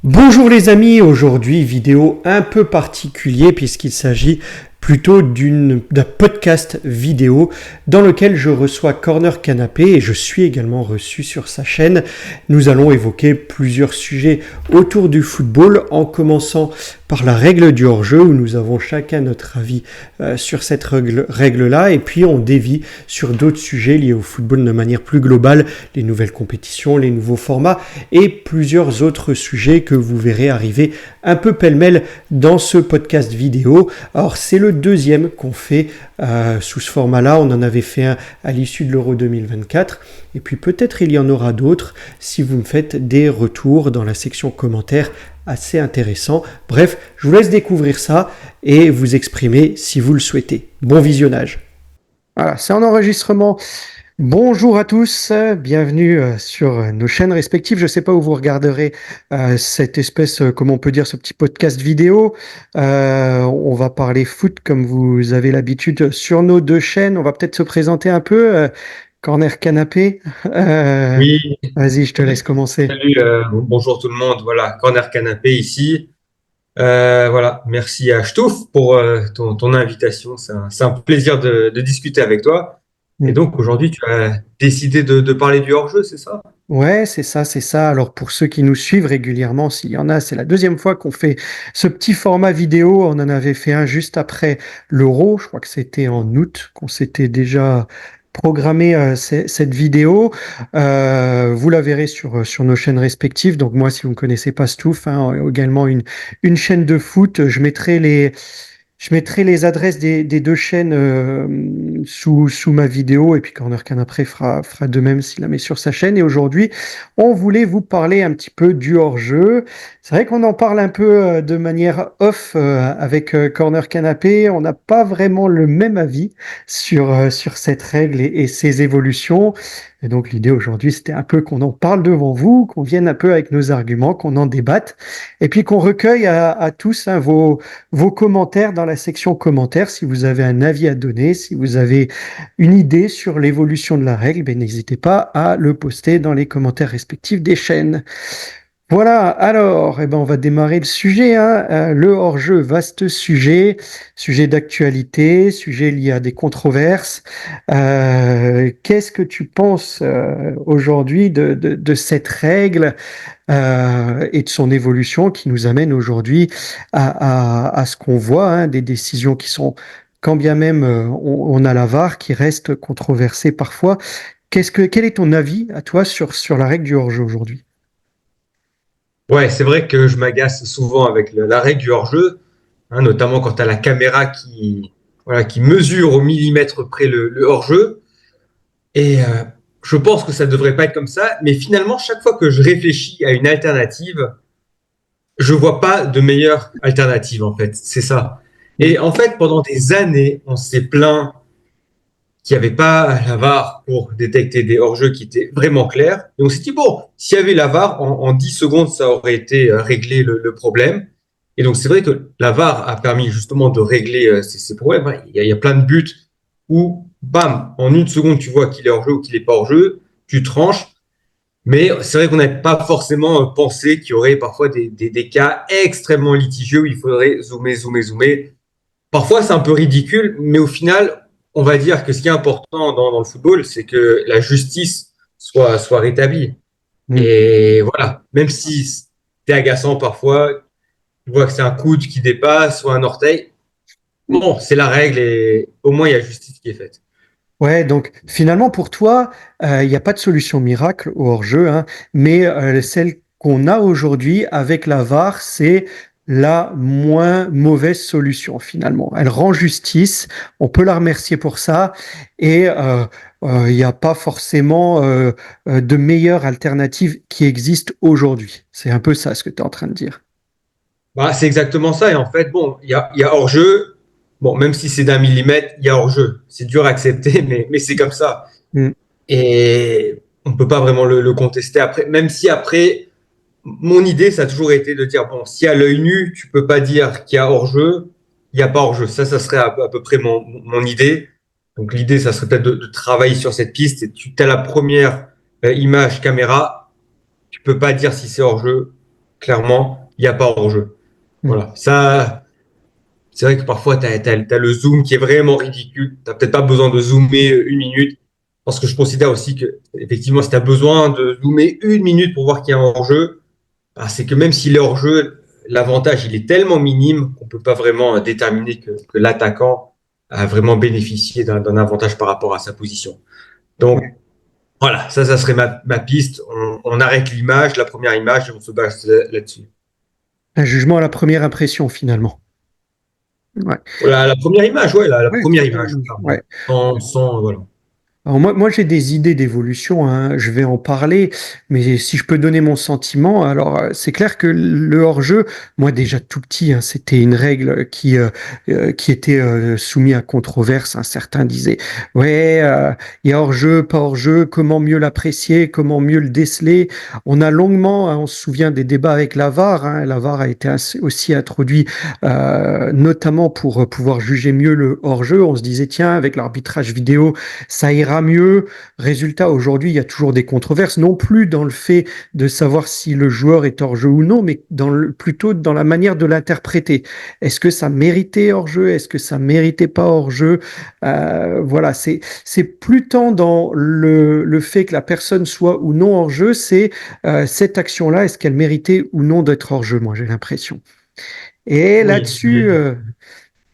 Bonjour les amis, aujourd'hui vidéo un peu particulier puisqu'il s'agit plutôt d'un podcast vidéo dans lequel je reçois Corner Canapé et je suis également reçu sur sa chaîne. Nous allons évoquer plusieurs sujets autour du football en commençant par la règle du hors-jeu où nous avons chacun notre avis sur cette règle-là et puis on dévie sur d'autres sujets liés au football de manière plus globale, les nouvelles compétitions, les nouveaux formats et plusieurs autres sujets que vous verrez arriver un peu pêle-mêle dans ce podcast vidéo. Alors c'est le deuxième qu'on fait sous ce format-là. On en avait fait un à l'issue de l'Euro 2024 et puis peut-être il y en aura d'autres si vous me faites des retours dans la section commentaires assez intéressant. Bref, je vous laisse découvrir ça et vous exprimer si vous le souhaitez. Bon visionnage. Voilà, c'est en enregistrement. Bonjour à tous, bienvenue sur nos chaînes respectives. Je ne sais pas où vous regarderez cette espèce, comment on peut dire, ce petit podcast vidéo. On va parler foot comme vous avez l'habitude sur nos deux chaînes. On va peut-être se présenter un peu. Corner Canapé. Oui, Vas-y, je te laisse commencer. salut, bonjour tout le monde. Voilà, Corner Canapé ici. Voilà, merci à Stouff pour ton invitation. C'est un plaisir de discuter avec toi. Et donc aujourd'hui, tu as décidé de parler du hors-jeu, c'est ça? Ouais, c'est ça, c'est ça. Alors pour ceux qui nous suivent régulièrement, s'il y en a, c'est la deuxième fois qu'on fait ce petit format vidéo. On en avait fait un juste après l'Euro. Je crois que c'était en août qu'on s'était déjà programmé cette vidéo. Vous la verrez sur nos chaînes respectives. Donc moi, si vous ne connaissez pas Stouff, hein, également une chaîne de foot, je mettrai les adresses des deux chaînes sous ma vidéo et puis Corner Canapé fera de même s'il la met sur sa chaîne. Et aujourd'hui, on voulait vous parler un petit peu du hors-jeu. C'est vrai qu'on en parle un peu de manière off avec Corner Canapé. On n'a pas vraiment le même avis sur cette règle et ses évolutions. Et donc l'idée aujourd'hui, c'était un peu qu'on en parle devant vous, qu'on vienne un peu avec nos arguments, qu'on en débatte et puis qu'on recueille à tous hein, vos commentaires dans la section commentaires. Si vous avez un avis à donner, si vous avez une idée sur l'évolution de la règle, ben, n'hésitez pas à le poster dans les commentaires respectifs des chaînes. Voilà, alors, on va démarrer le sujet, hein. Le hors-jeu, vaste sujet d'actualité, sujet lié à des controverses. Qu'est-ce que tu penses aujourd'hui de cette règle et de son évolution qui nous amène aujourd'hui à ce qu'on voit, hein, des décisions qui sont, quand bien même on a la VAR, qui reste controversée parfois. Quel est ton avis à toi sur la règle du hors-jeu aujourd'hui? Ouais, c'est vrai que je m'agace souvent avec la règle du hors-jeu, hein, notamment quand tu as la caméra voilà, qui mesure au millimètre près le hors-jeu. Et je pense que ça devrait pas être comme ça, mais finalement, chaque fois que je réfléchis à une alternative, je vois pas de meilleure alternative en fait. C'est ça. Mm. Et en fait, pendant des années, on s'est plaint qu'il n'y avait pas la VAR pour détecter des hors-jeux qui étaient vraiment clairs. Et on s'est dit, bon, s'il y avait la VAR, en 10 secondes, ça aurait été réglé le problème. Et donc, c'est vrai que la VAR a permis justement de régler ces problèmes. Ouais, il y a plein de buts où, bam, en une seconde, tu vois qu'il est hors-jeu ou qu'il n'est pas hors-jeu, tu tranches. Mais c'est vrai qu'on n'avait pas forcément pensé qu'il y aurait parfois des cas extrêmement litigieux où il faudrait zoomer, zoomer, zoomer. Parfois, c'est un peu ridicule, mais au final, on va dire que ce qui est important dans le football, c'est que la justice soit rétablie. Mm. Et voilà, même si c'est agaçant parfois, tu vois que c'est un coude qui dépasse ou un orteil, bon, c'est la règle et au moins il y a justice qui est faite. Ouais, donc finalement pour toi, il n'y a pas de solution miracle au hors-jeu, hein, mais celle qu'on a aujourd'hui avec la VAR, c'est la moins mauvaise solution finalement. Elle rend justice, on peut la remercier pour ça, et il n'y a pas forcément de meilleure alternative qui existe aujourd'hui. C'est un peu ça ce que tu es en train de dire. Bah, c'est exactement ça. Et en fait, bon, il y a hors-jeu. Bon, même si c'est d'un millimètre, il y a hors-jeu. C'est dur à accepter, mais c'est comme ça. Mm. Et on peut pas vraiment le contester après. Même si après, mon idée, ça a toujours été de dire, bon, si à l'œil nu, tu peux pas dire qu'il y a hors-jeu, il n'y a pas hors-jeu. Ça serait à peu près mon idée. Donc l'idée, ça serait peut-être de travailler sur cette piste. Et tu as la première image caméra, tu peux pas dire si c'est hors-jeu. clairement, il n'y a pas hors-jeu. Mm. Voilà. Ça, c'est vrai que parfois, tu as, le zoom qui est vraiment ridicule. Tu n'as peut-être pas besoin de zoomer 1 minute. Parce que je considère aussi que, effectivement, si tu as besoin de zoomer 1 minute pour voir qu'il y a un hors-jeu, bah, c'est que même s'il est hors-jeu, l'avantage, il est tellement minime qu'on ne peut pas vraiment déterminer que l'attaquant a vraiment bénéficié d'un avantage par rapport à sa position. Donc, Ouais. voilà, ça serait ma piste. On arrête l'image, la première image, et on se base là-dessus. Un jugement à la première impression, finalement. Ouais. Voilà, la première image, ouais, la Ouais, première première image, image. clairement. Ouais. Voilà. Alors moi j'ai des idées d'évolution, hein, je vais en parler, mais si je peux donner mon sentiment, alors c'est clair que le hors-jeu, moi déjà tout petit, hein, c'était une règle qui était soumise à controverse. Hein. Certains disaient, ouais, il y a hors-jeu, pas hors-jeu, comment mieux l'apprécier, comment mieux le déceler. On a longuement, hein, on se souvient des débats avec la VAR, hein, la VAR a été aussi introduit notamment pour pouvoir juger mieux le hors-jeu. On se disait, tiens, avec l'arbitrage vidéo, ça ira mieux. Résultat, aujourd'hui, il y a toujours des controverses, non plus dans le fait de savoir si le joueur est hors jeu ou non, mais plutôt dans la manière de l'interpréter. Est-ce que ça méritait hors jeu? Est-ce que ça méritait pas hors jeu? Voilà, c'est plus tant dans le fait que la personne soit ou non hors jeu, c'est cette action-là, est-ce qu'elle méritait ou non d'être hors jeu, moi j'ai l'impression. Et Oui, là-dessus,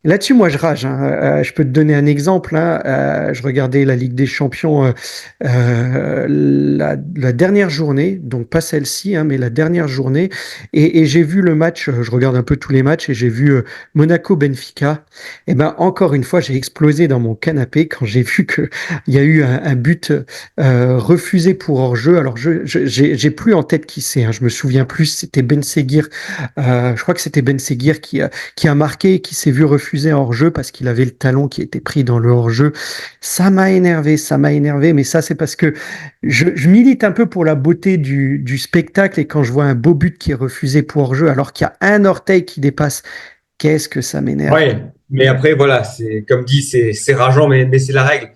là-dessus, moi, je rage. Hein. Je peux te donner un exemple. Hein. Je regardais la Ligue des Champions la dernière journée, donc pas celle-ci, hein, mais la dernière journée, et j'ai vu le match. Je regarde un peu tous les matchs et j'ai vu Monaco-Benfica. Et ben encore une fois, j'ai explosé dans mon canapé quand j'ai vu que il y a eu un but refusé pour hors-jeu. Alors j'ai plus en tête qui c'est. Hein. Je me souviens plus. C'était Ben Seguir. Je crois que c'était Ben Seguir qui a marqué et qui s'est vu refuser un hors-jeu parce qu'il avait le talon qui était pris dans le hors-jeu. Ça m'a énervé, mais ça c'est parce que je milite un peu pour la beauté du spectacle et quand je vois un beau but qui est refusé pour hors-jeu alors qu'il y a un orteil qui dépasse, qu'est-ce que ça m'énerve. ouais. Mais après, voilà, c'est comme dit, c'est rageant, mais c'est la règle.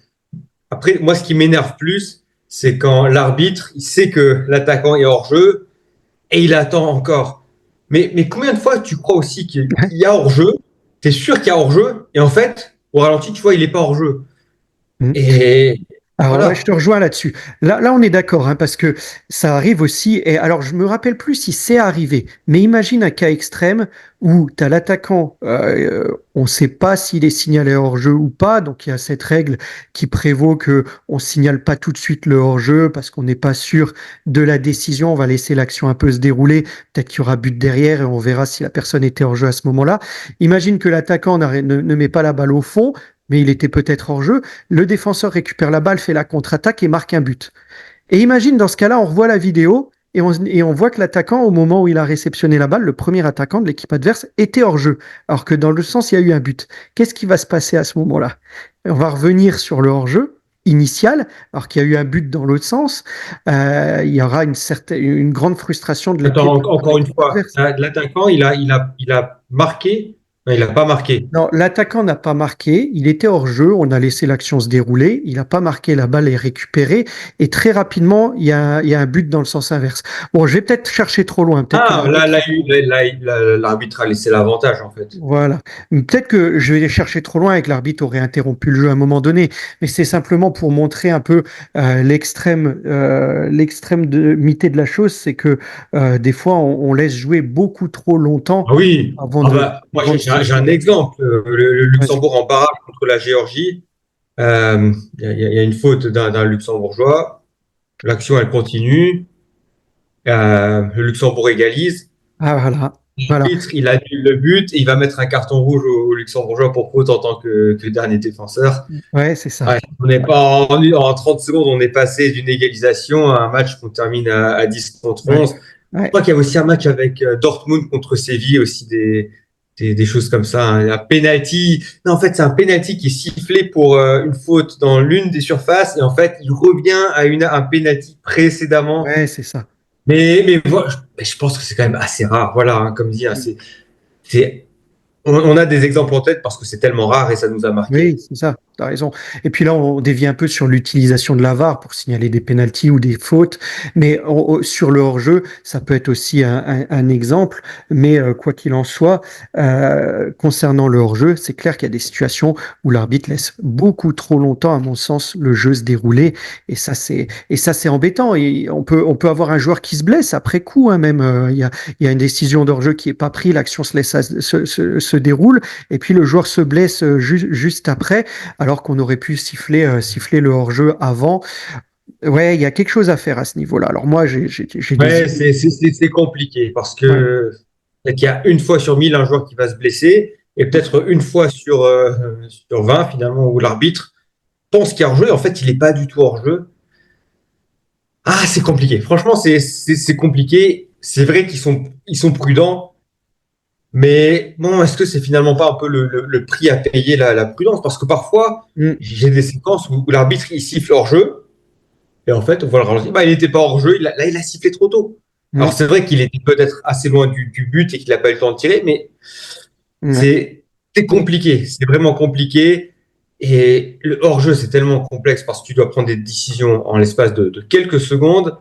Après, moi, ce qui m'énerve plus, c'est quand l'arbitre, il sait que l'attaquant est hors jeu et il attend encore. Mais combien de fois tu crois aussi qu'il y a hors jeu? Tu es sûr qu'il y a hors jeu et en fait, au ralenti, tu vois, il n'est pas hors jeu. Et Alors ouais, je te voilà. rejoins là-dessus. Là, on est d'accord, hein, parce que ça arrive aussi. Et alors, je me rappelle plus si c'est arrivé, mais imagine un cas extrême où tu as l'attaquant, on ne sait pas s'il est signalé hors-jeu ou pas. Donc, il y a cette règle qui prévaut que on signale pas tout de suite le hors-jeu parce qu'on n'est pas sûr de la décision. On va laisser l'action un peu se dérouler. Peut-être qu'il y aura but derrière et on verra si la personne était hors-jeu à ce moment-là. Imagine que l'attaquant ne met pas la balle au fond, mais il était peut-être hors-jeu. Le défenseur récupère la balle, fait la contre-attaque et marque un but. Et imagine dans ce cas-là, on revoit la vidéo et on voit que l'attaquant, au moment où il a réceptionné la balle, le premier attaquant de l'équipe adverse, était hors jeu, alors que dans le sens, il y a eu un but. Qu'est-ce qui va se passer à ce moment-là? On va revenir sur le hors-jeu initial, alors qu'il y a eu un but dans l'autre sens. Il y aura une grande frustration de Attends, de encore une l'équipe fois, adverse. l'attaquant, il a marqué. Non, il n'a pas marqué. Non, l'attaquant n'a pas marqué, il était hors jeu, on a laissé l'action se dérouler, il n'a pas marqué, la balle est récupérée, et très rapidement, il y a un but dans le sens inverse. Bon, je vais peut-être chercher trop loin, peut-être que Ah, l'arbitre. l'arbitre a laissé l'avantage, en fait. Voilà. Peut-être que je vais chercher trop loin et que l'arbitre aurait interrompu le jeu à un moment donné, mais c'est simplement pour montrer un peu l'extrême de mité de la chose, c'est que des fois on laisse jouer beaucoup trop longtemps Ah oui, avant ah de, bah, moi avant de j'ai un siffler. exemple. Le Vas-y. Luxembourg en barrage contre la Géorgie. Il y a une faute d'un Luxembourgeois. L'action, elle continue. Le Luxembourg égalise. Ah voilà, voilà. L'arbitre, il annule le but et il va mettre un carton rouge au Luxembourgeois pour faute en tant que dernier défenseur. Ouais, c'est ça. Ouais, on n'est pas en 30 secondes, on est passé d'une égalisation à un match qu'on termine à 10 contre Ouais, 11. Je ouais, crois qu'il y a aussi un match avec Dortmund contre Séville, aussi des choses comme ça. Hein. Un penalty. Non, en fait, c'est un penalty qui est sifflé pour une faute dans l'une des surfaces et en fait, il revient à un penalty précédemment. ouais, c'est ça. Mais voilà, je pense que c'est quand même assez rare. Voilà, hein, comme dit, hein, c'est, on a des exemples en tête parce que c'est tellement rare et ça nous a marqué. Oui, c'est ça. t'as raison. Et puis là, on dévie un peu sur l'utilisation de la VAR pour signaler des pénaltys ou des fautes. Mais sur le hors-jeu, ça peut être aussi un exemple. Mais quoi qu'il en soit, concernant le hors-jeu, c'est clair qu'il y a des situations où l'arbitre laisse beaucoup trop longtemps, à mon sens, le jeu se dérouler. Et ça, c'est embêtant. Et on peut avoir un joueur qui se blesse après coup, hein, même. Il y a une décision d'hors-jeu qui est pas prise, l'action se déroule, et puis le joueur se blesse juste après, alors qu'on aurait pu siffler le hors-jeu avant. Ouais, il y a quelque chose à faire à ce niveau-là. Alors moi, j'ai des Ouais, idées. c'est compliqué parce Ouais. que peut-être qu'il y a une fois sur 1000 un joueur qui va se blesser et peut-être une fois sur 20 finalement où l'arbitre pense qu'il est hors jeu et en fait il n'est pas du tout hors jeu. Ah, c'est compliqué. Franchement, c'est compliqué. C'est vrai qu'ils sont prudents, mais bon, est-ce que c'est finalement pas un peu le prix à payer la prudence? Parce que parfois, Mm, j'ai des séquences où l'arbitre il siffle hors jeu et en fait on voit le ralenti. Bah, il n'était pas hors jeu. Là, il a sifflé trop tôt. Alors mm, c'est vrai qu'il était peut-être assez loin du but et qu'il n'a pas eu le temps de tirer, mais ouais. c'est c'est compliqué. C'est vraiment compliqué. Et le hors-jeu, c'est tellement complexe parce que tu dois prendre des décisions en l'espace de quelques secondes.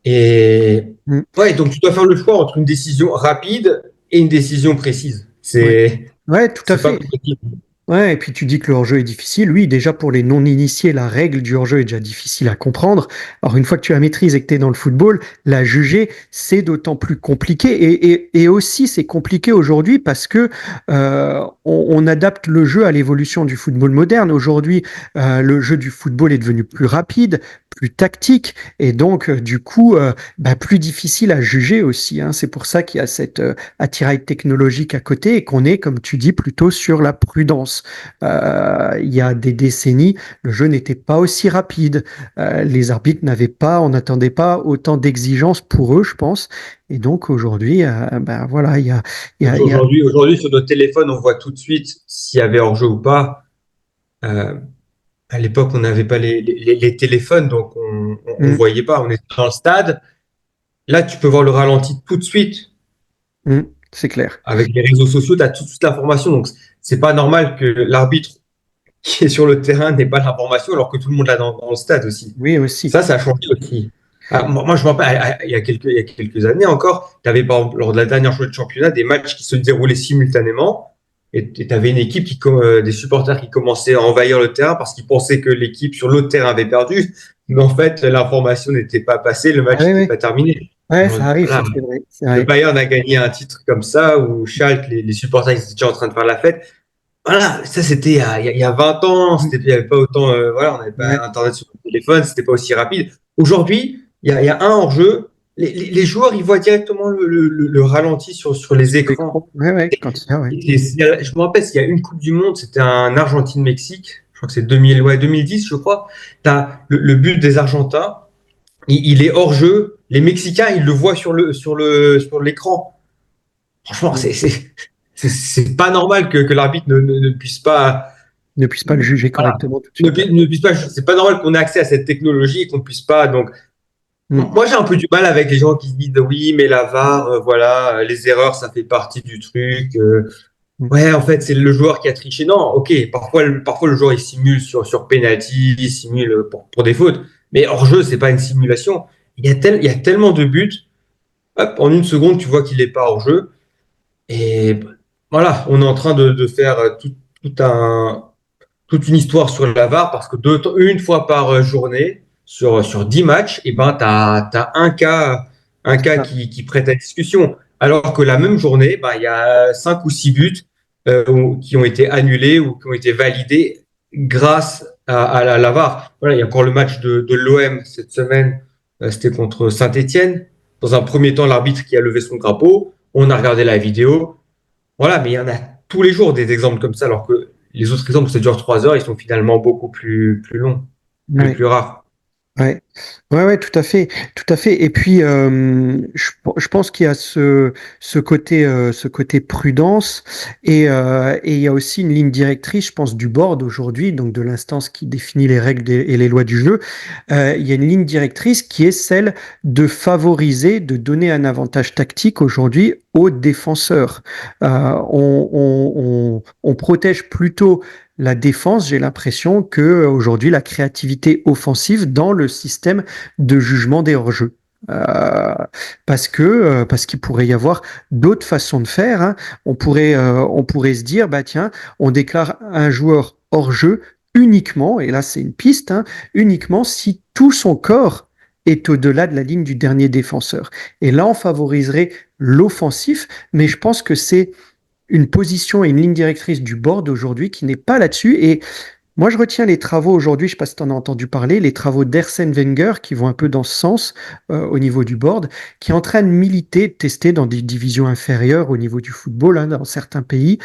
Et Mm, ouais, donc tu dois faire le choix entre une décision rapide et une décision précise. ouais. C'est Ouais, tout à c'est pas fait. possible. Ouais, et puis tu dis que le hors-jeu est difficile. Oui, déjà pour les non-initiés, la règle du hors-jeu est déjà difficile à comprendre. Alors une fois que tu la maîtrises et que tu es dans le football, la juger, c'est d'autant plus compliqué. Et aussi, c'est compliqué aujourd'hui parce que on adapte le jeu à l'évolution du football moderne. Aujourd'hui, le jeu du football est devenu plus rapide, plus tactique, et donc du coup, plus difficile à juger aussi, hein. C'est pour ça qu'il y a cette attirail technologique à côté et qu'on est, comme tu dis, plutôt sur la prudence. Il y a des décennies, le jeu n'était pas aussi rapide. Les arbitres n'avaient pas, on n'attendait pas autant d'exigences pour eux, je pense. Et donc aujourd'hui, voilà, il y a Aujourd'hui, sur notre téléphone, on voit tout de suite s'il y avait hors-jeu ou pas. Euh, à l'époque, on n'avait pas les téléphones, donc on hum, voyait pas. On était dans le stade. Là, tu peux voir le ralenti tout de suite. c'est clair. Avec les réseaux sociaux, tu as toute l'information. Donc, c'est pas normal que l'arbitre qui est sur le terrain n'ait pas l'information alors que tout le monde l'a dans le stade aussi. Oui, aussi. Ça a changé aussi. Ah, moi, je me rappelle, il y a quelques années encore, tu avais, par exemple, lors de la dernière journée de championnat, des matchs qui se déroulaient simultanément. Et tu avais une équipe des supporters qui commençaient à envahir le terrain parce qu'ils pensaient que l'équipe sur l'autre terrain avait perdu. Mais en fait, l'information n'était pas passée, le Ah match oui, n'était oui. pas terminé. Ouais, Alors, ça arrive, ça voilà, c'est vrai. C'est le vrai. Bayern a gagné un titre comme ça où Schalke, les supporters ils étaient déjà en train de faire la fête. Voilà, ça c'était il y a 20 ans, Hum, il n'y avait pas autant, voilà, on n'avait pas ouais. Internet sur le téléphone, c'était pas aussi rapide. Aujourd'hui, il y a un hors-jeu, les joueurs ils voient directement le ralenti sur les Sur écrans. l'écran. Ouais, ouais, quand il y a, ouais. Je me rappelle, s'il y a une Coupe du Monde, c'était un Argentine-Mexique, je crois que c'est 2000, ouais, 2010, je crois. Tu as le but des Argentins, il est hors-jeu, les Mexicains ils le voient sur l'écran. Franchement, Hum. c'est pas normal que l'arbitre ne puisse pas. Ne puisse pas le juger Voilà. correctement tout de Ne, suite. Ouais. ne puisse pas. C'est pas normal qu'on ait accès à cette technologie et qu'on ne puisse pas. Donc, Hum, moi, j'ai un peu du mal avec les gens qui se disent oui, mais la VAR, voilà, les erreurs, ça fait partie du truc. hum. Ouais, en fait, c'est le joueur qui a triché. Non, ok, parfois le joueur il simule sur penalty, il simule pour des fautes. Mais hors jeu, c'est pas une simulation. Il y a tellement de buts. Hop, en une seconde, tu vois qu'il est pas hors jeu. Et voilà, on est en train de faire tout un, toute une histoire sur la VAR parce que une fois par journée, sur 10 matchs, et ben, tu as un cas Ça, qui prête à discussion. Alors que la même journée, ben, il y a 5 ou 6 buts qui ont été annulés ou qui ont été validés grâce à la VAR. Voilà, il y a encore le match de l'OM cette semaine, c'était contre Saint-Étienne. Dans un premier temps, l'arbitre qui a levé son drapeau, on a regardé la vidéo. Voilà, mais il y en a tous les jours des exemples comme ça, alors que les autres exemples, ça dure 3 heures, ils sont finalement beaucoup plus longs, ouais. plus rares. Ouais, ouais, ouais, tout à fait, tout à fait. Et puis, je pense qu'il y a ce côté prudence, et il y a aussi une ligne directrice, je pense, du board aujourd'hui, donc de l'instance qui définit les règles et les lois du jeu. Il y a une ligne directrice qui est celle de favoriser, de donner un avantage tactique aujourd'hui aux défenseurs. On protège plutôt la défense, j'ai l'impression que aujourd'hui la créativité offensive dans le système de jugement des hors-jeux. Euh, parce qu'il pourrait y avoir d'autres façons de faire. Hein. On pourrait se dire, bah tiens, on déclare un joueur hors jeu uniquement, et là c'est une piste, hein, uniquement si tout son corps est au-delà de la ligne du dernier défenseur. Et là, on favoriserait l'offensif, mais je pense que c'est une position et une ligne directrice du board aujourd'hui qui n'est pas là-dessus. Et moi, je retiens les travaux aujourd'hui, je ne sais pas si tu en as entendu parler, les travaux d'Arsène Wenger qui vont un peu dans ce sens au niveau du board, qui est en train de militer, de tester dans des divisions inférieures au niveau du football, hein, dans certains pays,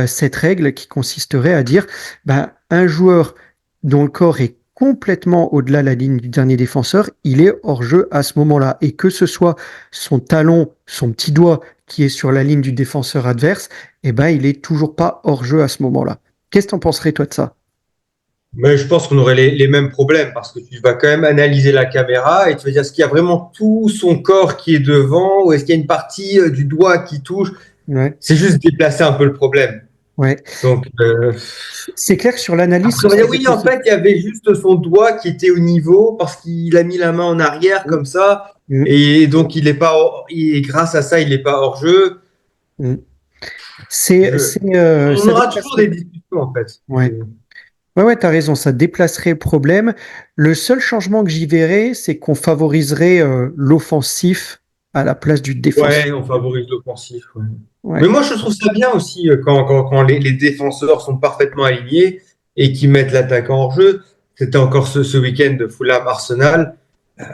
cette règle qui consisterait à dire ben, un joueur dont le corps est complètement au-delà de la ligne du dernier défenseur, il est hors jeu à ce moment-là. Et que ce soit son talon, son petit doigt qui est sur la ligne du défenseur adverse, eh ben, il est toujours pas hors jeu à ce moment-là. Qu'est-ce que t'en penserais, toi, de ça? Mais je pense qu'on aurait les mêmes problèmes parce que tu vas quand même analyser la caméra et tu vas dire est-ce qu'il y a vraiment tout son corps qui est devant ou est-ce qu'il y a une partie du doigt qui touche? Ouais, C'est juste déplacer un peu le problème. ouais. Donc, C'est clair que sur l'analyse, après, ce on va dire serait oui, en possible. fait, il y avait juste son doigt qui était au niveau parce qu'il a mis la main en arrière Mm, comme ça mm, et donc il est pas, grâce à ça, il n'est pas hors jeu. mm. On Ça aura toujours des déplacerait. discussions en fait. Ouais, ouais, ouais, t'as raison, ça déplacerait le problème. Le seul changement que j'y verrais, c'est qu'on favoriserait l'offensif à la place du défensif. Ouais, on favorise l'offensif. Ouais. Mais Ouais. moi, je trouve ça bien aussi quand les défenseurs sont parfaitement alignés et qui mettent l'attaquant hors jeu. C'était encore ce week-end de Fulham Arsenal.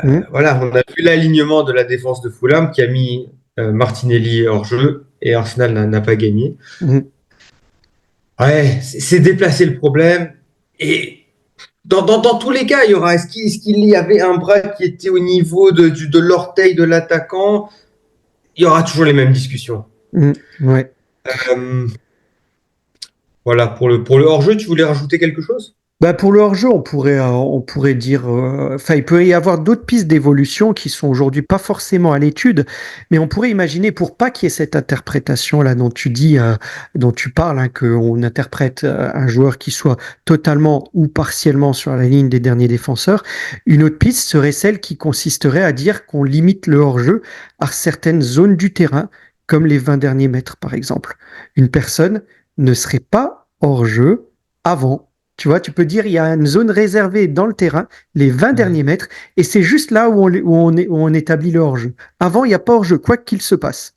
Mm, Voilà, on a vu l'alignement de la défense de Fulham qui a mis Martinelli hors jeu et Arsenal n'a pas gagné. mm. Ouais, c'est déplacer le problème. Et dans tous les cas, il y aura, est-ce qu'il y avait un bras qui était au niveau de l'orteil de l'attaquant? Il y aura toujours les mêmes discussions. Mm, ouais. Euh, voilà, pour le hors-jeu, tu voulais rajouter quelque chose? Bah pour le hors-jeu, on pourrait dire, enfin, il peut y avoir d'autres pistes d'évolution qui sont aujourd'hui pas forcément à l'étude, mais on pourrait imaginer pour pas qu'il y ait cette interprétation-là dont tu dis, dont tu parles, hein, qu'on interprète un joueur qui soit totalement ou partiellement sur la ligne des derniers défenseurs. Une autre piste serait celle qui consisterait à dire qu'on limite le hors-jeu à certaines zones du terrain, comme les 20 derniers mètres, par exemple. Une personne ne serait pas hors-jeu avant. Tu vois, tu peux dire il y a une zone réservée dans le terrain, les 20 Ouais. derniers mètres, et c'est juste là où on établit le hors-jeu. Avant, il n'y a pas hors-jeu, quoi qu'il se passe.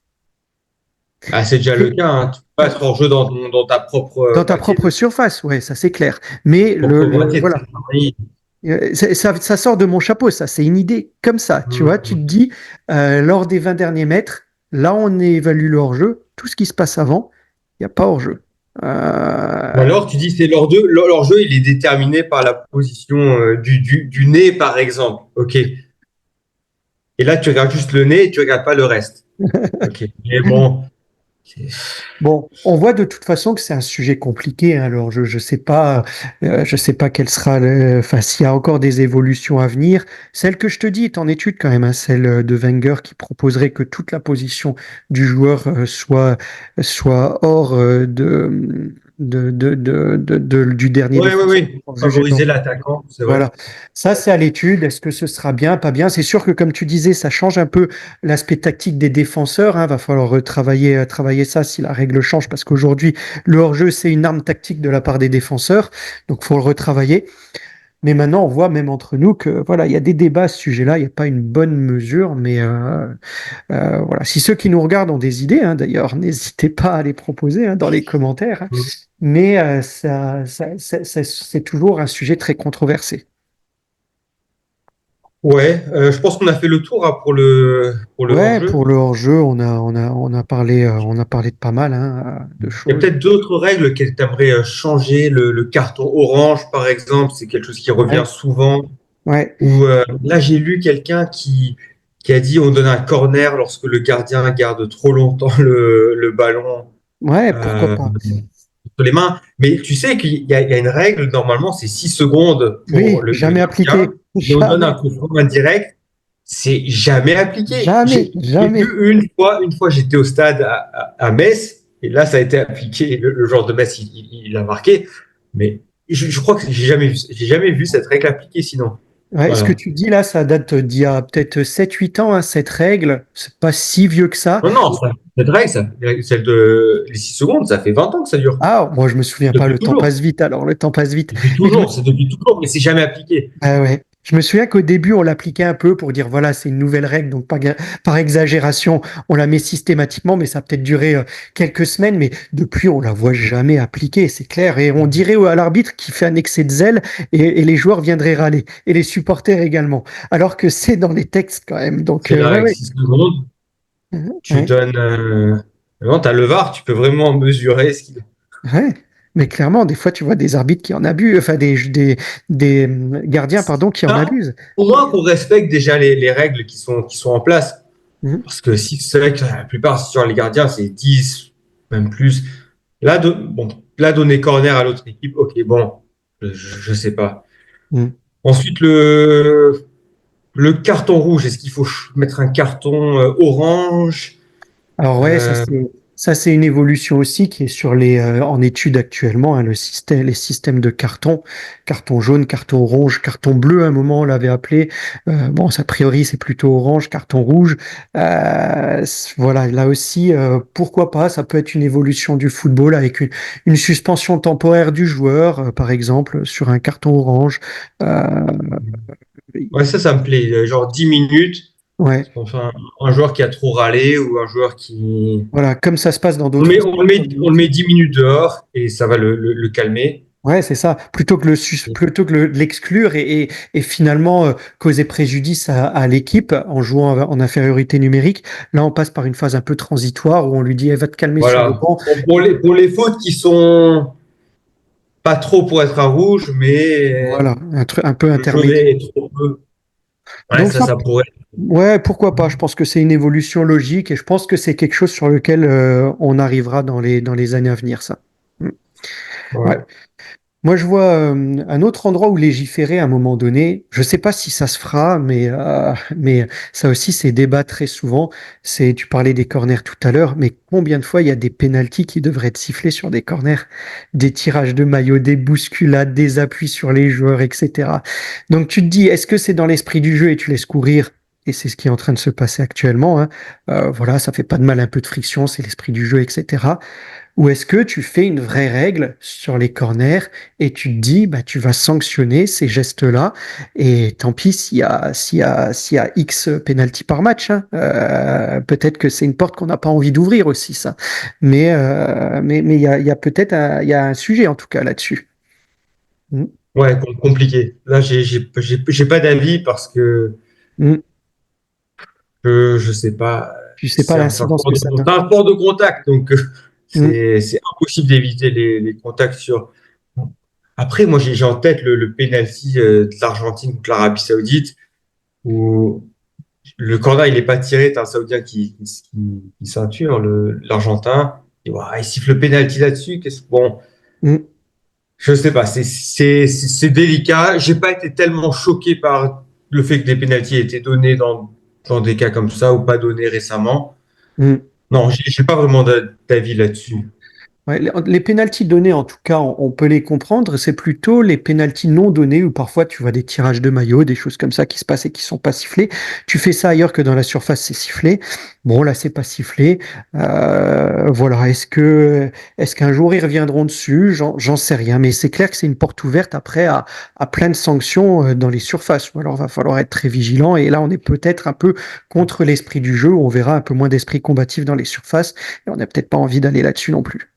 Ah, c'est déjà le Et cas, hein. Tu peux pas être hors-jeu dans ta dans ta moitié propre surface, ouais, ça c'est clair. Mais propre moitié de voilà, ton pari. ça sort de mon chapeau, ça, c'est une idée comme ça. Tu vois, tu te Mhm. dis, lors des 20 derniers mètres, là on évalue le hors-jeu, tout ce qui se passe avant, il n'y a pas hors-jeu. Ou alors, tu dis c'est leur jeu, il est déterminé par la position du nez, par exemple. OK. Et là, tu regardes juste le nez et tu regardes pas le reste. OK. Mais bon, c'est- Bon, on voit de toute façon que c'est un sujet compliqué. Hein. Alors, je sais pas quel sera enfin, s'il y a encore des évolutions à venir. Celle que je te dis est en étude quand même, hein, celle de Wenger qui proposerait que toute la position du joueur soit hors du dernier ouais, ouais, défenseur ouais. pour juger de Favoriser l'enjeu. l'attaquant, c'est vrai. Voilà, ça c'est à l'étude. Est-ce que ce sera bien, pas bien? C'est sûr que comme tu disais, ça change un peu l'aspect tactique des défenseurs. Hein. Va falloir travailler ça si la règle change, parce qu'aujourd'hui le hors-jeu c'est une arme tactique de la part des défenseurs, donc faut le retravailler. Mais maintenant on voit même entre nous que voilà, il y a des débats à ce sujet-là. Il n'y a pas une bonne mesure, mais voilà. Si ceux qui nous regardent ont des idées, hein, d'ailleurs, n'hésitez pas à les proposer hein, dans les commentaires. Hein. Mais c'est toujours un sujet très controversé. Ouais, je pense qu'on a fait le tour hein, pour le Ouais, hors-jeu. pour le hors-jeu, on a parlé de pas mal hein, de Il y a choses. peut-être d'autres règles que tu aimerais changer. Le carton orange, par exemple, c'est quelque chose qui revient Ouais, souvent. ouais, Ou là, j'ai lu quelqu'un qui a dit on donne un corner lorsque le gardien garde trop longtemps le ballon ouais, pourquoi euh, pas. sur les mains. Mais tu sais qu'il y a une règle, normalement, c'est 6 secondes pour Oui, le jamais gardien. appliqué. Et on donne un Jamais, coup franc indirect. C'est jamais appliqué. jamais, J'ai jamais. vu une fois j'étais au stade à Metz, et là, ça a été appliqué. Le joueur de Metz, il a marqué. Mais je crois que j'ai jamais vu cette règle appliquée sinon. Ouais, ce que Voilà. tu dis là, ça date d'il y a peut-être 7 8 ans, hein, cette règle. C'est pas si vieux que ça. Non, non, cette règle, celle de les 6 secondes, ça fait 20 ans que ça dure. Ah, moi, je me souviens pas, Depuis le temps toujours. passe vite alors, le temps passe vite. Depuis Mais toujours, c'est depuis toujours, mais c'est jamais appliqué. ah ouais. Je me souviens qu'au début, on l'appliquait un peu pour dire, voilà, c'est une nouvelle règle, donc par exagération, on la met systématiquement, mais ça a peut-être duré quelques semaines, mais depuis, on la voit jamais appliquée, c'est clair. Et on dirait à l'arbitre qu'il fait un excès de zèle et les joueurs viendraient râler, et les supporters également. Alors que c'est dans les textes quand même. Donc, C'est la ouais, règle ouais. 6 secondes. Tu Ouais. donnes. Non, t'as le VAR, tu peux vraiment mesurer ce qu'il. Ouais, mais clairement, des fois, tu vois des arbitres qui en abusent, enfin des gardiens, pardon, qui en Ah, abusent. au moins qu'on respecte déjà les règles qui sont en place. Mhm. Parce que si c'est vrai que la plupart sur les gardiens, c'est 10 même plus. Bon, là, donner corner à l'autre équipe, ok, bon, je sais pas. Mhm. Ensuite, le carton rouge, est-ce qu'il faut mettre un carton orange? Alors ouais, Euh, ça c'est une évolution aussi qui est sur les en étude actuellement, hein, les systèmes de carton, carton jaune, carton orange, carton bleu. À un moment on l'avait appelé. Bon, a priori c'est plutôt orange, carton rouge. Voilà, là aussi, pourquoi pas? Ça peut être une évolution du football avec une suspension temporaire du joueur, par exemple, sur un carton orange. Euh, ouais, ça me plaît. Genre 10 minutes. ouais, Enfin, un joueur qui a trop râlé ou un joueur qui. voilà, comme ça se passe dans d'autres sports, comme On le limite. met 10 minutes dehors et ça va le calmer. Ouais, c'est ça. Plutôt que l'exclure et finalement causer préjudice à l'équipe en jouant en infériorité numérique. Là, on passe par une phase un peu transitoire où on lui dit, elle va te calmer sur le Voilà. banc. Pour les fautes qui sont pas trop pour être un rouge, mais Voilà, un truc un peu le jaune intermédiaire. est trop peu. Ouais, Donc ça, ça pourrait. ouais, pourquoi pas? Je pense que c'est une évolution logique et je pense que c'est quelque chose sur lequel on arrivera dans les années à venir, ça. Mm. Ouais. Ouais. Moi, je vois un autre endroit où légiférer à un moment donné. Je ne sais pas si ça se fera, mais ça aussi, c'est débat très souvent. Tu parlais des corners tout à l'heure, mais combien de fois il y a des pénaltys qui devraient être sifflés sur des corners, des tirages de maillot, des bousculades, des appuis sur les joueurs, etc. Donc tu te dis, est-ce que c'est dans l'esprit du jeu et tu laisses courir? Et c'est ce qui est en train de se passer actuellement, hein. Voilà, ça fait pas de mal, un peu de friction, c'est l'esprit du jeu, etc. Ou est-ce que tu fais une vraie règle sur les corners et tu te dis, bah, tu vas sanctionner ces gestes-là et tant pis s'il y a X penalty par match, hein. Peut-être que c'est une porte qu'on n'a pas envie d'ouvrir aussi, ça. Mais il y a peut-être il y a un sujet en tout cas là-dessus. Mm. Ouais, compliqué. Là, j'ai pas d'avis parce que Mm. je sais pas. Tu sais pas l'incidence que ça C'est donne. un sport de contact, donc Mm. c'est impossible d'éviter les contacts sur. Après, moi, j'ai en tête le penalty de l'Argentine contre l'Arabie Saoudite où le corner, il est pas tiré, t'as un Saoudien qui ceinture l'Argentin. Et voilà, il siffle le penalty là-dessus. Bon, Mm. je sais pas, c'est délicat. J'ai pas été tellement choqué par le fait que des pénaltys aient été donnés dans des cas comme ça ou pas donnés récemment. Mm. Non, j'ai pas vraiment d'avis là-dessus. Ouais, les pénaltys donnés, en tout cas, on peut les comprendre. C'est plutôt les pénaltys non donnés où parfois tu vois des tirages de maillot, des choses comme ça qui se passent et qui sont pas sifflés. Tu fais ça ailleurs que dans la surface, c'est sifflé. Bon, là, c'est pas sifflé. Voilà. Est-ce qu'un jour ils reviendront dessus? J'en sais rien. Mais c'est clair que c'est une porte ouverte après à plein de sanctions dans les surfaces. Ou alors, va falloir être très vigilant. Et là, on est peut-être un peu contre l'esprit du jeu. On verra un peu moins d'esprit combatif dans les surfaces. Et on n'a peut-être pas envie d'aller là-dessus non plus.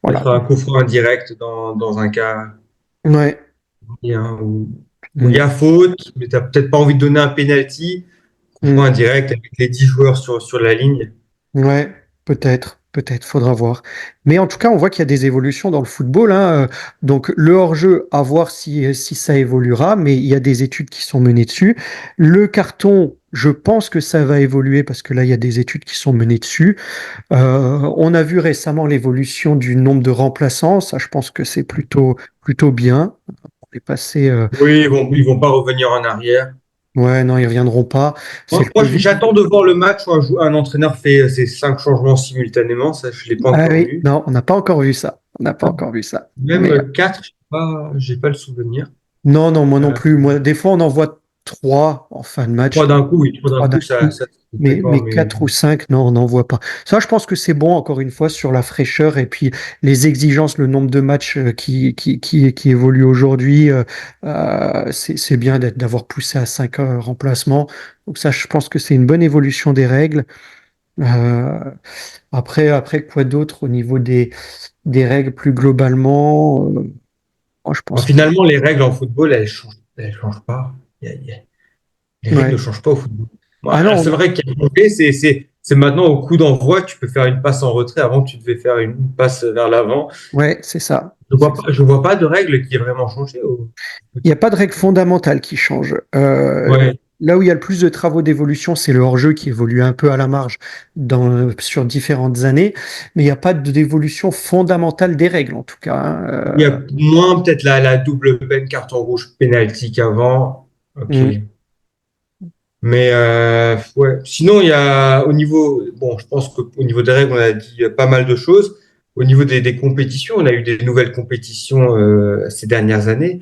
Voilà. Mettre un coup franc indirect dans un cas Ouais. hein, où il y Mm. a faute, mais t'as peut-être pas envie de donner un penalty. Coup franc Mm. indirect avec les 10 joueurs sur la ligne. Ouais, peut-être, faudra voir. Mais en tout cas, on voit qu'il y a des évolutions dans le football, hein. Donc le hors-jeu, à voir si ça évoluera, mais il y a des études qui sont menées dessus. Le carton, je pense que ça va évoluer parce que là, il y a des études qui sont menées dessus. On a vu récemment l'évolution du nombre de remplaçants. Ça, je pense que c'est plutôt bien. On est passé. Oui, ils vont pas revenir en arrière. Ouais, non, ils reviendront pas. C'est le Moi, Covid. j'attends de voir le match où un entraîneur fait ses 5 changements simultanément. Ça, je l'ai pas Ah encore oui, vu. non, on n'a pas encore vu ça. On n'a pas encore vu ça. Même Mais 4, j'ai pas le souvenir. non, non, moi non Euh, plus. Moi, des fois, on en voit trois en fin de match, Trois d'un coup, oui, trois d'un trois d'un coup, coup. ça c'est Mais fréquent, mais quatre ou cinq, non, on n'en voit pas. Ça, je pense que c'est bon, encore une fois, sur la fraîcheur et puis les exigences, le nombre de matchs qui évoluent aujourd'hui. C'est bien d'avoir poussé à 5 remplacements. Donc ça, je pense que c'est une bonne évolution des règles. Euh, après, quoi d'autre au niveau des règles plus globalement? Moi, je pense que finalement, les règles en football, elles changent pas. Les règles ne ouais. changent pas au football. Ah La non, seule règle qui a changé, c'est maintenant au coup d'envoi, tu peux faire une passe en retrait. Avant, tu devais faire une passe vers l'avant. ouais, c'est ça. Je vois pas de règle qui ait vraiment changé au Il foot. n'y a pas de règle fondamentale qui change. Ouais. Là où il y a le plus de travaux d'évolution, c'est le hors-jeu qui évolue un peu à la marge sur différentes années, mais il n'y a pas d'évolution fondamentale des règles en tout cas, hein. Il y a moins peut-être la double peine, carton rouge, penalty qu'avant. Ok. Mm. Mais ouais. Sinon, il y a au niveau, bon, je pense qu'au niveau des règles, on a dit pas mal de choses. Au niveau des compétitions, on a eu des nouvelles compétitions ces dernières années,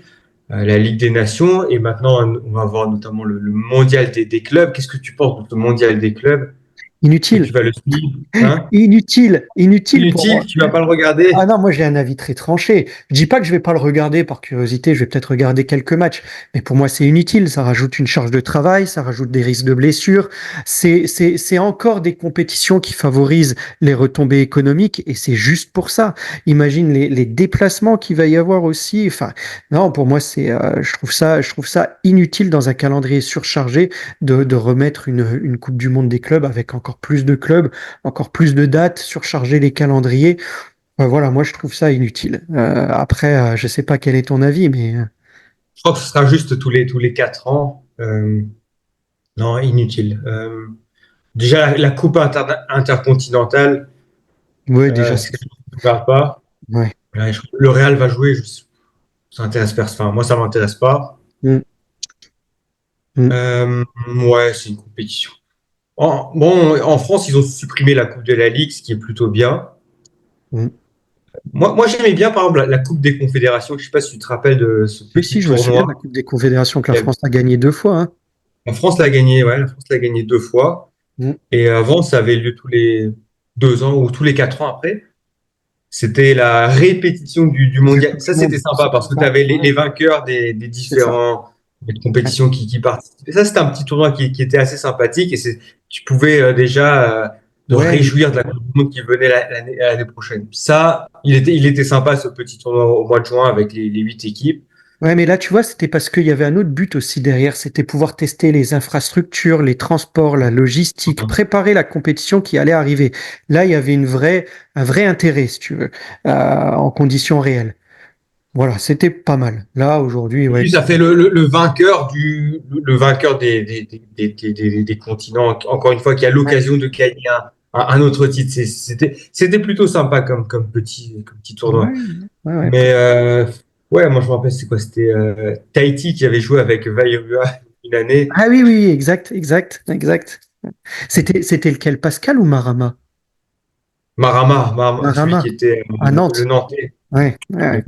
la Ligue des Nations, et maintenant on va avoir notamment le mondial des clubs. Qu'est-ce que tu penses de ce mondial des clubs? Est-ce que tu Inutile, vas le suivre? Hein? inutile, inutile pour moi. Inutile, tu vas pas le Ah regarder? non, moi j'ai un avis très tranché. Je dis pas que je vais pas le regarder par curiosité, je vais peut-être regarder quelques matchs, mais pour moi c'est inutile. Ça rajoute une charge de travail, ça rajoute des risques de blessures. C'est encore des compétitions qui favorisent les retombées économiques et c'est juste pour ça. Imagine les déplacements qu'il va y avoir aussi. Enfin, non, pour moi je trouve ça inutile dans un calendrier surchargé de remettre une Coupe du Monde des clubs avec encore plus de clubs, encore plus de dates, surcharger les calendriers. Voilà, moi je trouve ça inutile. Après, je sais pas quel est ton avis, mais Je crois que ce sera juste tous les 4 ans. Non, inutile. Déjà, la Coupe intercontinentale, ouais, déjà c'est quelque chose que je ne regarde pas. ouais. Ouais, le Real va jouer, ça intéresse personne. Enfin, moi, ça m'intéresse pas. Mm, mm, Ouais, c'est une compétition. Bon, en France, ils ont supprimé la Coupe de la Ligue, ce qui est plutôt bien. mm. Moi j'aimais bien, par exemple, la Coupe des Confédérations. Je sais pas si tu te rappelles de ce Oui, petit si, je me souviens de la tournoi. Coupe des Confédérations que la France a gagné 2 fois, hein. La France l'a gagné, ouais, la France l'a gagné 2 fois. Mm. Et avant, ça avait lieu tous les 2 ans ou tous les 4 ans après. C'était la répétition du Du mondial. Coupe Ça, du c'était Monde. sympa C'était parce que tu ça. avais Ouais, les vainqueurs des c'est ça. différents des Ouais. compétitions qui participaient. Ça, c'était un petit tournoi qui était assez sympathique et tu pouvais déjà te Ouais, mais réjouir de la Coupe du Monde qui venait l'année prochaine. Ça, il était sympa ce petit tournoi au mois de juin avec les 8 équipes. ouais, mais là, tu vois, c'était parce qu'il y avait un autre but aussi derrière, c'était pouvoir tester les infrastructures, les transports, la logistique, préparer la compétition qui allait arriver. Là, il y avait un vrai intérêt, si tu veux, en conditions réelles. Voilà, c'était pas mal. Là, aujourd'hui, Et ouais, puis, ça fait le vainqueur le vainqueur des continents, encore une fois, qui a ouais, l'occasion de gagner un autre titre. C'était plutôt sympa comme petit tournoi. ouais, ouais, ouais. Mais ouais, moi, je me rappelle, c'est quoi? C'était Tahiti qui avait joué avec Vairua une année. Ah oui, oui, exact, exact, exact. C'était lequel, Pascal ou Marama? Marama, celui qui Marama, était à le Nantes. Nantais. Ouais, Euh, ouais,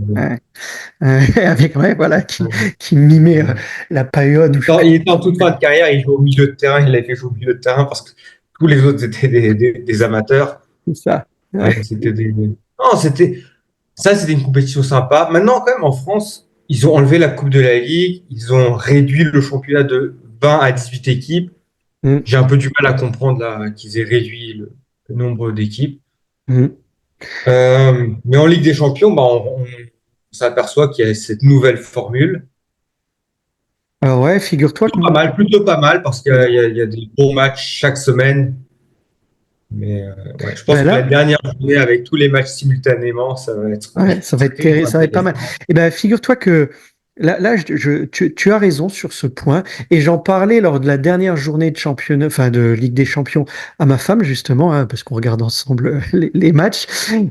ouais. Avec, ouais, voilà, euh, qui mimait la période où je sais plus. Il était en toute fin de carrière, il jouait au milieu de terrain, il avait fait jouer au milieu de terrain parce que tous les autres étaient des amateurs. C'est ça. Ouais, Ouais. Non, c'était une compétition sympa. Maintenant, quand même, en France, ils ont enlevé la Coupe de la Ligue, ils ont réduit le championnat de 20 à 18 équipes. Mm, J'ai un peu du mal à comprendre là qu'ils aient réduit le nombre d'équipes. mm. Mais en Ligue des Champions, bah, on s'aperçoit qu'il y a cette nouvelle formule. Alors ouais, figure-toi que moi, Plutôt pas mal, parce qu'il y a, mm, il y a des bons matchs chaque semaine. Mais ouais, je pense ben que la là, dernière journée, avec tous les matchs simultanément, ça va être ouais, ça va être très ça va être pas mal. intéressant. Et ben, figure-toi que là tu as raison sur ce point. Et j'en parlais lors de la dernière journée de championnat, enfin de Ligue des Champions, à ma femme justement, hein, parce qu'on regarde ensemble les matchs.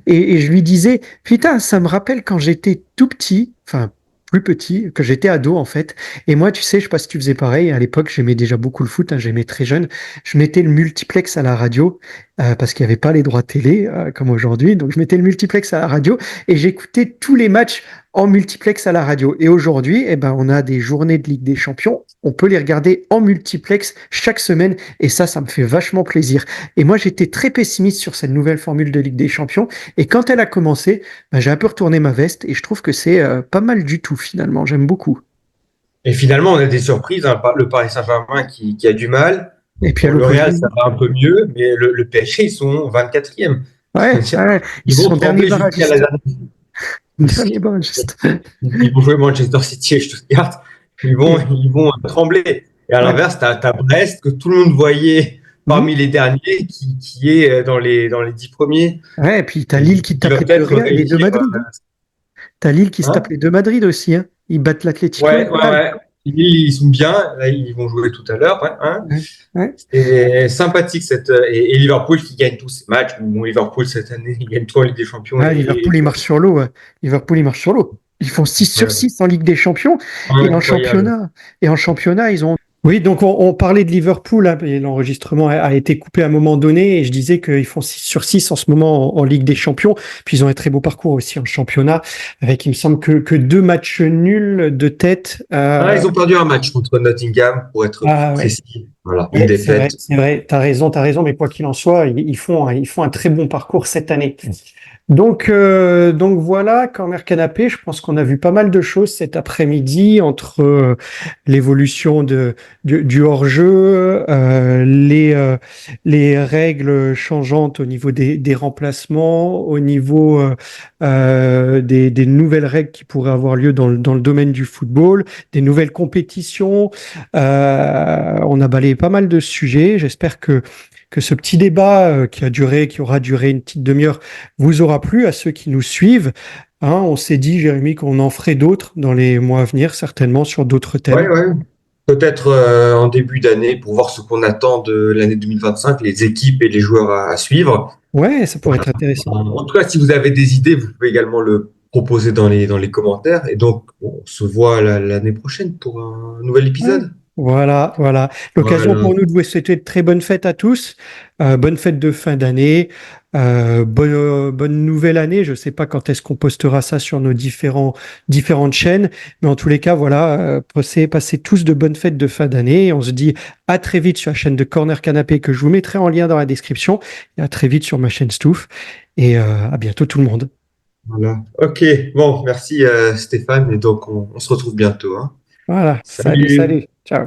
Et je lui disais, putain, ça me rappelle quand j'étais tout petit, enfin plus petit, que j'étais ado en fait. Et moi, tu sais, je sais pas si tu faisais pareil. À l'époque, j'aimais déjà beaucoup le foot, hein, j'aimais très jeune. Je mettais le multiplex à la radio parce qu'il n'y avait pas les droits télé comme aujourd'hui. Donc, je mettais le multiplex à la radio et j'écoutais tous les matchs en multiplex à la radio. Et aujourd'hui, eh ben, on a des journées de Ligue des Champions. On peut les regarder en multiplex chaque semaine et ça me fait vachement plaisir. Et moi, j'étais très pessimiste sur cette nouvelle formule de Ligue des Champions. Et quand elle a commencé, ben, j'ai un peu retourné ma veste et je trouve que c'est pas mal du tout finalement. J'aime beaucoup. Et finalement, on a des surprises, hein. Le Paris Saint-Germain qui a du mal. Et puis à Bon, le Real, ça l'opposé, va un peu mieux, mais le PSG, ils sont 24e. ouais, ouais, ils Ils vont sont dernier trembler jusqu'à la barragiste. dernière. Dernier barragiste. Ils vont jouer Manchester City et Stuttgart. Ils vont trembler. Et à Ouais, l'inverse, tu as Brest que tout le monde voyait mhm. parmi les derniers qui est dans les 10 premiers Ouais, et puis t'as et Lille qui qui tape va peut-être Les deux réussir. Madrid, hein. T'as Lille qui se tape Hein. les deux Madrid aussi, hein. Ils battent l'Atlético et Ouais, le ouais, Real. ouais. Ils sont bien. Là, ils vont jouer tout à l'heure. Ouais, hein. Ouais, ouais. C'est sympathique et Liverpool qui gagne tous ses matchs. Bon, Liverpool cette année, il gagne tout en Ligue des Champions Ah, et Liverpool, il marche sur l'eau, ouais. Liverpool, il marche sur l'eau. Ils font 6 sur ouais, 6 en Ligue des Champions et en incroyable. championnat. Et en championnat, ils ont. Oui, donc on parlait de Liverpool, hein, et l'enregistrement a été coupé à un moment donné, et je disais qu'ils font 6 sur 6 en ce moment en Ligue des Champions. Puis ils ont un très beau parcours aussi en championnat, avec, il me semble, que 2 matchs nuls de tête. Ah, ils ont perdu un match contre Nottingham pour être plus Ah ouais, précis. Voilà, une ouais, défaite. c'est vrai, t'as raison, mais quoi qu'il en soit, ils font un très bon parcours cette année. Donc voilà, Corner Canapé, je pense qu'on a vu pas mal de choses cet après-midi entre l'évolution du hors-jeu, les règles changeantes au niveau des remplacements, au niveau des nouvelles règles qui pourraient avoir lieu dans le domaine du football, des nouvelles compétitions. On a balayé pas mal de sujets. J'espère que ce petit débat qui aura duré une petite demi-heure, vous aura plu à ceux qui nous suivent. Hein, on s'est dit, Jérémy, qu'on en ferait d'autres dans les mois à venir, certainement sur d'autres Ouais, thèmes. ouais. Peut-être en début d'année pour voir ce qu'on attend de l'année 2025, les équipes et les joueurs à suivre. Ouais, ça pourrait être intéressant. En tout cas, si vous avez des idées, vous pouvez également le proposer dans les commentaires. Et donc, on se voit l'année prochaine pour un nouvel Ouais. épisode. Voilà. L'occasion Voilà. pour nous de vous souhaiter de très bonnes fêtes à tous. Bonne fête de fin d'année. Bonne nouvelle année. Je ne sais pas quand est-ce qu'on postera ça sur nos différentes chaînes. Mais en tous les cas, voilà, passez tous de bonnes fêtes de fin d'année. On se dit à très vite sur la chaîne de Corner Canapé que je vous mettrai en lien dans la description. Et à très vite sur ma chaîne Stouff. Et à bientôt tout le monde. Voilà. Ok. Bon, merci Stéphane. Et donc, on se retrouve bientôt, hein. Voilà. Salut. Salut. Ciao.